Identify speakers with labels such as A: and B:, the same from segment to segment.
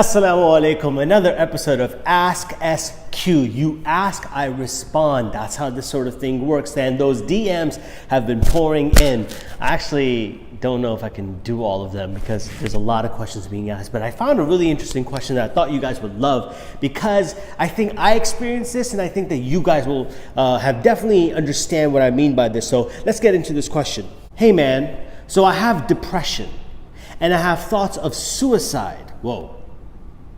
A: Assalamu alaikum, another episode of Ask SQ. You ask, I respond. That's how this sort of thing works. And those DMs have been pouring in. I actually don't know if I can do all of them because there's a lot of questions being asked, but I found a really interesting question that I thought you guys would love because I think I experienced this and I think that you guys will have definitely understand what I mean by this. So let's get into this question. Hey man, so I have depression and I have thoughts of suicide.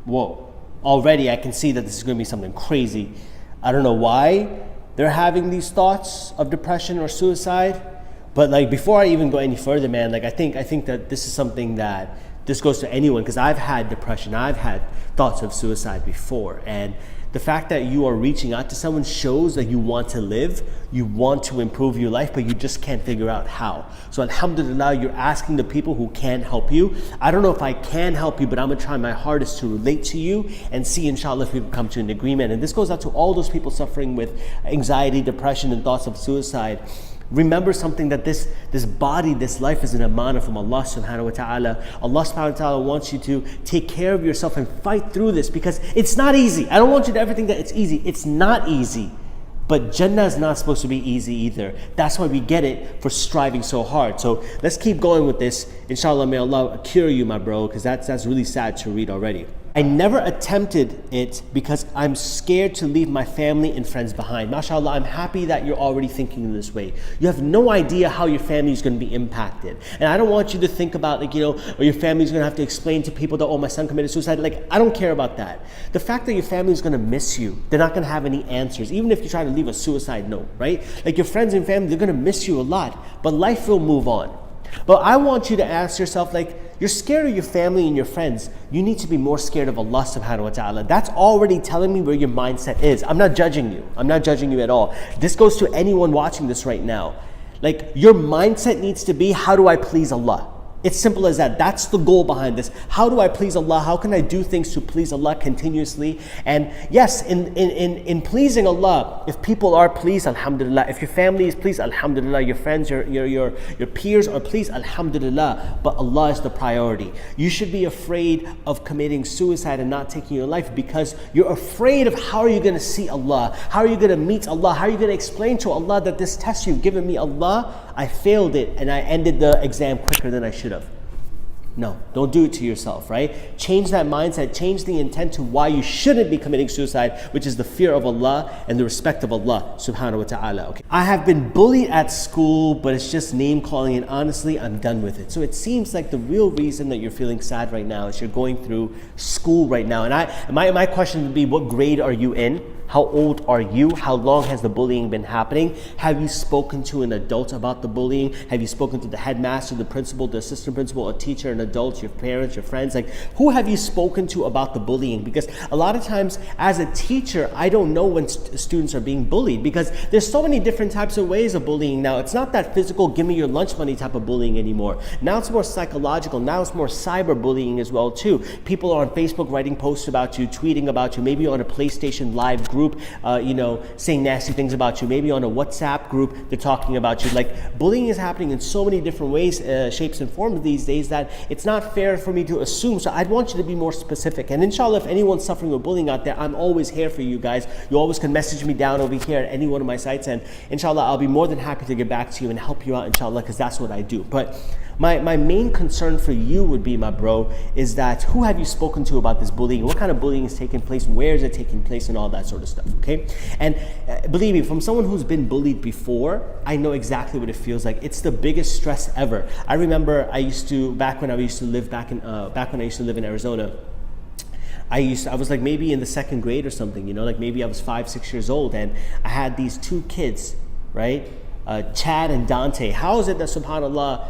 A: Whoa, already I can see that this is going to be something crazy. I don't know why they're having these thoughts of depression or suicide, but like before I even go any further, man, like I think that this is something that this goes to anyone, because I've had depression, I've had thoughts of suicide before, and the fact that you are reaching out to someone shows that you want to live, you want to improve your life, but you just can't figure out how. So alhamdulillah, you're asking the people who can help you. I don't know if I can help you, but I'm gonna try my hardest to relate to you and see inshallah if we can come to an agreement. And this goes out to all those people suffering with anxiety, depression, and thoughts of suicide. Remember something, that this body, this life is an amanah from Allah subhanahu wa ta'ala. Allah subhanahu wa ta'ala wants you to take care of yourself and fight through this, because it's not easy. I don't want you to ever think that it's easy. It's not easy. But Jannah is not supposed to be easy either. That's why we get it for striving so hard. So let's keep going with this. Inshallah, may Allah cure you, my bro, because that's really sad to read already. I never attempted it because I'm scared to leave my family and friends behind. MashaAllah, I'm happy that you're already thinking in this way. You have no idea how your family is going to be impacted. And I don't want you to think about or your family is going to have to explain to people that, oh, my son committed suicide. Like, I don't care about that. The fact that your family is going to miss you, they're not going to have any answers, even if you try to leave a suicide note, right? Like your friends and family, they're going to miss you a lot, but life will move on. But I want you to ask yourself, you're scared of your family and your friends. You need to be more scared of Allah subhanahu wa ta'ala. That's already telling me where your mindset is. I'm not judging you. I'm not judging you at all. This goes to anyone watching this right now. Your mindset needs to be, how do I please Allah? It's simple as that. That's the goal behind this. How do I please Allah? How can I do things to please Allah continuously? And yes, in pleasing Allah, if people are pleased, alhamdulillah. If your family is pleased, alhamdulillah. Your friends, your peers are pleased, alhamdulillah. But Allah is the priority. You should be afraid of committing suicide and not taking your life, because you're afraid of how are you going to see Allah? How are you going to meet Allah? How are you going to explain to Allah that this test you've given me, Allah, I failed it and I ended the exam quicker than I should have? No, don't do it to yourself, right? Change that mindset, change the intent to why you shouldn't be committing suicide, which is the fear of Allah and the respect of Allah subhanahu wa ta'ala. Okay. I have been bullied at school, but it's just name calling, and honestly, I'm done with it. So it seems like the real reason that you're feeling sad right now is you're going through school right now. And my question would be, what grade are you in? How old are you? How long has the bullying been happening? Have you spoken to an adult about the bullying? Have you spoken to the headmaster, the principal, the assistant principal, a teacher, an adult, your parents, your friends? Who have you spoken to about the bullying? Because a lot of times as a teacher, I don't know when students are being bullied, because there's so many different types of ways of bullying now. It's not that physical, give me your lunch money type of bullying anymore. Now it's more psychological. Now it's more cyber bullying as well too. People are on Facebook writing posts about you, tweeting about you, maybe on a PlayStation Live group, saying nasty things about you, maybe on a WhatsApp group, they're talking about you. Bullying is happening in so many different ways, shapes and forms these days, that it's not fair for me to assume. So I'd want you to be more specific. And inshallah, if anyone's suffering with bullying out there, I'm always here for you guys. You always can message me down over here at any one of my sites, and inshallah, I'll be more than happy to get back to you and help you out, inshallah, because that's what I do. But my main concern for you would be, my bro, is that who have you spoken to about this bullying? What kind of bullying is taking place? Where is it taking place? And all that sort of stuff, okay? And believe me, from someone who's been bullied before, I know exactly what it feels like. It's the biggest stress ever. I remember back when I used to live in Arizona, I was maybe in the second grade or something, maybe I was 5-6 years old, and I had these two kids, right? Chad and Dante. How is it that, subhanAllah,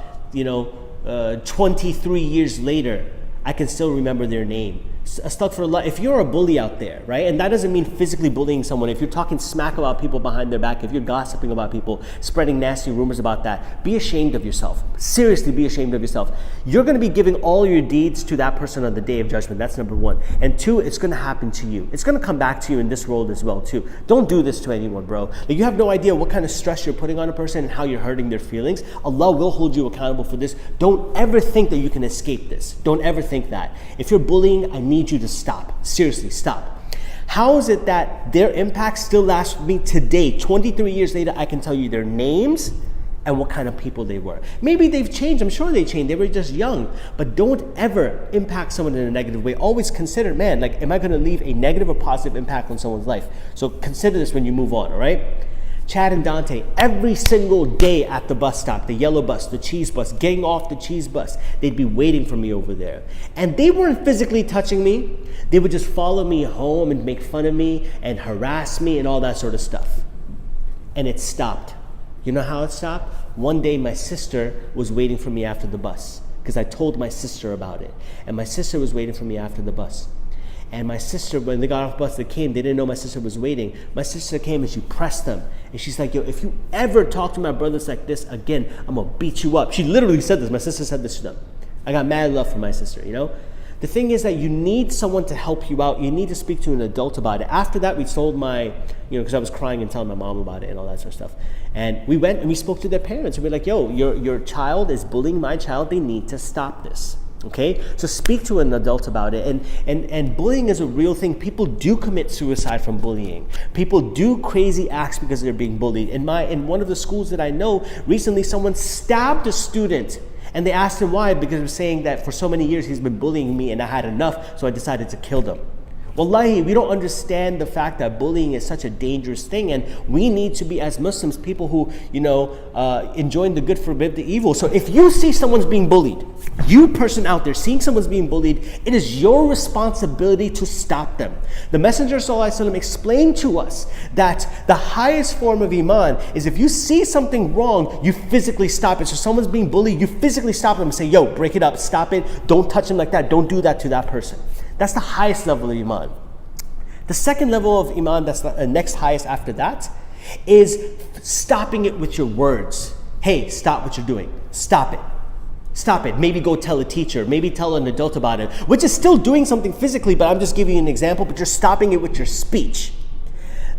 A: 23 years later, I can still remember their name? Astaghfirullah, if you're a bully out there, right, and that doesn't mean physically bullying someone, if you're talking smack about people behind their back, if you're gossiping about people, spreading nasty rumors about that, be ashamed of yourself. Seriously, be ashamed of yourself. You're going to be giving all your deeds to that person on the day of judgment. That's number one. And two, it's going to happen to you. It's going to come back to you in this world as well too. Don't do this to anyone, bro. You have no idea what kind of stress you're putting on a person and how you're hurting their feelings. Allah will hold you accountable for this. Don't ever think that you can escape this. Don't ever think that. If you're bullying, I need need you to stop. Seriously, stop. How is it that their impact still lasts with me today? 23 years later, I can tell you their names and what kind of people they were. Maybe they've changed. I'm sure they changed. They were just young. But don't ever impact someone in a negative way. Always consider, man, like, am I going to leave a negative or positive impact on someone's life? So consider this when you move on, all right? Chad and Dante, every single day at the bus stop, the yellow bus, the cheese bus, getting off the cheese bus, they'd be waiting for me over there. And they weren't physically touching me. They would just follow me home and make fun of me and harass me and all that sort of stuff. And it stopped. You know how it stopped? One day my sister was waiting for me after the bus because I told my sister about it. And my sister was waiting for me after the bus. And my sister, when they got off the bus, they came. They didn't know my sister was waiting. My sister came and she pressed them. And she's like, yo, if you ever talk to my brothers like this again, I'm going to beat you up. She literally said this. My sister said this to them. I got mad love for my sister, you know? The thing is that you need someone to help you out. You need to speak to an adult about it. After that, we told my, because I was crying and telling my mom about it and all that sort of stuff. And we went and we spoke to their parents. And we're like, yo, your child is bullying my child. They need to stop this. Okay, so speak to an adult about it. And bullying is a real thing. People do commit suicide from bullying. People do crazy acts because they're being bullied. In one of the schools that I know, recently someone stabbed a student. And they asked him why, because he was saying that for so many years he's been bullying me and I had enough, so I decided to kill them. Wallahi, we don't understand the fact that bullying is such a dangerous thing, and we need to be, as Muslims, people who, enjoying the good forbid the evil. So if you see someone's being bullied, you person out there seeing someone's being bullied, it is your responsibility to stop them. The Messenger ﷺ explained to us that the highest form of Iman is if you see something wrong, you physically stop it. So someone's being bullied, you physically stop them and say, yo, break it up, stop it, don't touch them like that, don't do that to that person. That's the highest level of Iman. The second level of Iman, that's the next highest after that, is stopping it with your words. Hey, stop what you're doing. Stop it. Stop it. Maybe go tell a teacher. Maybe tell an adult about it, which is still doing something physically, but I'm just giving you an example, but you're stopping it with your speech.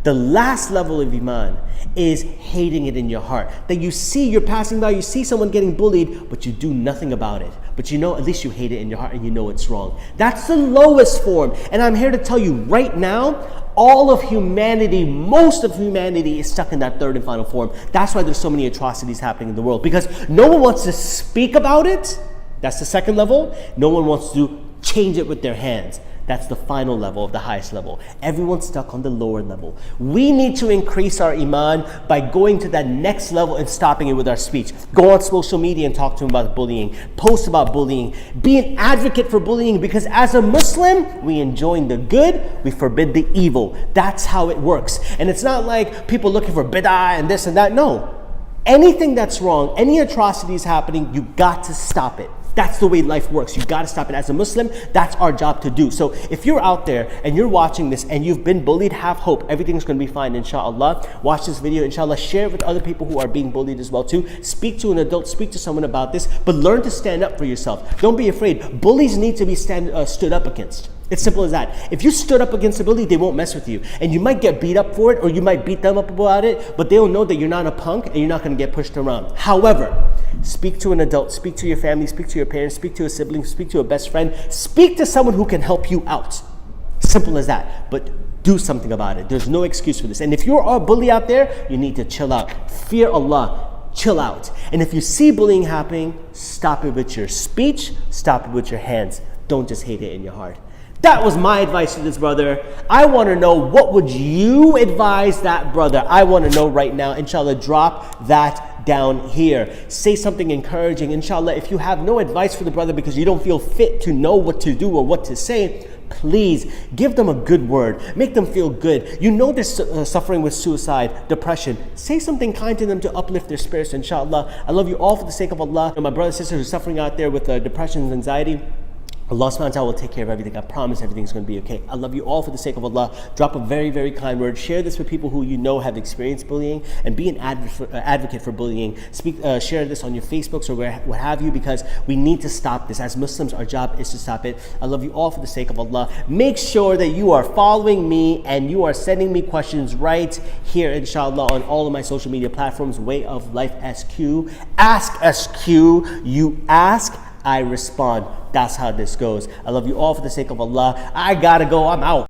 A: The last level of Iman is hating it in your heart. That you're passing by, you see someone getting bullied, but you do nothing about it. But at least you hate it in your heart and you know it's wrong. That's the lowest form. And I'm here to tell you right now, all of humanity, most of humanity is stuck in that third and final form. That's why there's so many atrocities happening in the world, because no one wants to speak about it. That's the second level. No one wants to change it with their hands. That's the final level of the highest level. Everyone's stuck on the lower level. We need to increase our Iman by going to that next level and stopping it with our speech. Go on social media and talk to them about bullying. Post about bullying. Be an advocate for bullying, because as a Muslim, we enjoin the good, we forbid the evil. That's how it works. And it's not like people looking for bid'ah and this and that. No. Anything that's wrong, any atrocities happening, you got to stop it. That's the way life works. You got to stop it. As a Muslim, that's our job to do. So if you're out there and you're watching this and you've been bullied, have hope. Everything's going to be fine, inshallah. Watch this video, inshallah. Share it with other people who are being bullied as well too. Speak to an adult, speak to someone about this, but learn to stand up for yourself. Don't be afraid. Bullies need to be stood up against. It's simple as that. If you stood up against a bully, they won't mess with you. And you might get beat up for it, or you might beat them up about it, but they'll know that you're not a punk and you're not going to get pushed around. However, speak to an adult, speak to your family, speak to your parents, speak to a sibling, speak to a best friend, speak to someone who can help you out. Simple as that. But do something about it. There's no excuse for this. And if you're a bully out there, you need to chill out. Fear Allah. Chill out. And if you see bullying happening, stop it with your speech, stop it with your hands. Don't just hate it in your heart. That was my advice to this brother. I want to know, what would you advise that brother? I want to know right now. Inshallah, drop that down here. Say something encouraging. Inshallah, if you have no advice for the brother because you don't feel fit to know what to do or what to say, please give them a good word. Make them feel good. You know they're suffering with suicide, depression. Say something kind to them to uplift their spirits, inshallah. I love you all for the sake of Allah. And my brother and sister who's suffering out there with depression and anxiety, Allah subhanahu wa ta'ala will take care of everything. I promise everything's going to be okay. I love you all for the sake of Allah. Drop a very, very kind word. Share this with people who you know have experienced bullying, and be an advocate for bullying. Share this on your Facebooks or what have you, because we need to stop this. As Muslims, our job is to stop it. I love you all for the sake of Allah. Make sure that you are following me and you are sending me questions right here, inshallah, on all of my social media platforms. Way of Life SQ. Ask SQ. You ask, I respond. That's how this goes. I love you all for the sake of Allah. I gotta go. I'm out.